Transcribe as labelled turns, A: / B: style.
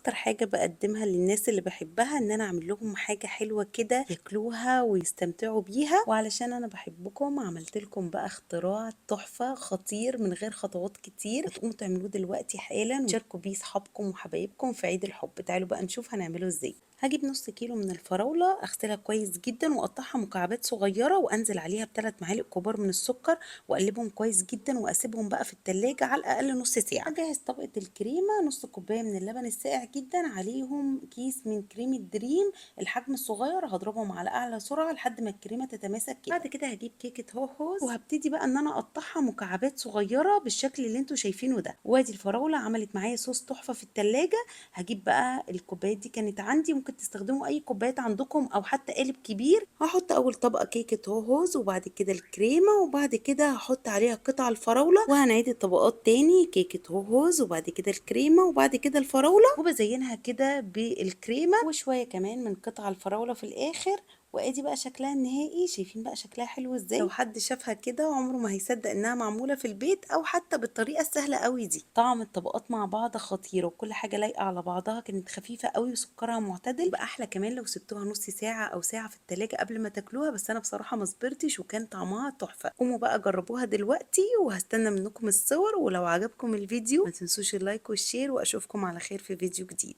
A: اكتر حاجة بقدمها للناس اللي بحبها ان انا اعمل لهم حاجة حلوة كده ياكلوها ويستمتعوا بيها، وعلشان انا بحبكم عملت لكم بقى اختراع تحفة خطير من غير خطوات كتير، هتقوموا تعملوه دلوقتي حالا وتشاركوا بيه صحابكم وحبايبكم في عيد الحب. تعالوا بقى نشوف هنعمله ازاي. هجيب نص كيلو من الفراولة، اغسلها كويس جدا واقطعها مكعبات صغيرة، وانزل عليها ب3 معالق كبار من السكر واقلبهم كويس جدا، واسيبهم بقى في التلاجة على الاقل نص ساعة. اجهز طبقة الكريمة، نص كوباية من اللبن الساقع جدا، عليهم كيس من كريمة دريم الحجم الصغير، هضربهم على اعلى سرعة لحد ما الكريمة تتماسك كده. بعد كده هجيب كيكة هوهوز وهبتدي بقى ان انا اقطعها مكعبات صغيرة بالشكل اللي انتوا شايفينه ده. وادي الفراولة عملت معايا صوص تحفة في التلاجة. هجيب بقى الكوبايات دي كانت عندي، ممكن تستخدموا اي كوبايات عندكم او حتى قالب كبير. هحط اول طبقه كيكه هوهوز وبعد كده الكريمه، وبعد كده هحط عليها قطع الفراوله، وهنعيد الطبقات تاني، كيكه هوهوز وبعد كده الكريمه وبعد كده الفراوله، وبزينها كده بالكريمه وشويه كمان من قطع الفراوله في الاخر. وادي بقى شكلها النهائي. شايفين بقى شكلها حلو ازاي؟ لو حد شافها كده عمره ما هيصدق انها معموله في البيت او حتى بالطريقه السهله قوي دي. طعم الطبقات مع بعض خطير وكل حاجه لايقه على بعضها، كانت خفيفه قوي وسكرها معتدل. بقى احلى كمان لو سبتوها نص ساعه او ساعه في التلاجة قبل ما تاكلوها، بس انا بصراحه ما صبرتش وكان طعمها تحفه. قوموا بقى جربوها دلوقتي وهستنى منكم الصور، ولو عجبكم الفيديو ما تنسوش اللايك والشير، واشوفكم على خير في فيديو جديد.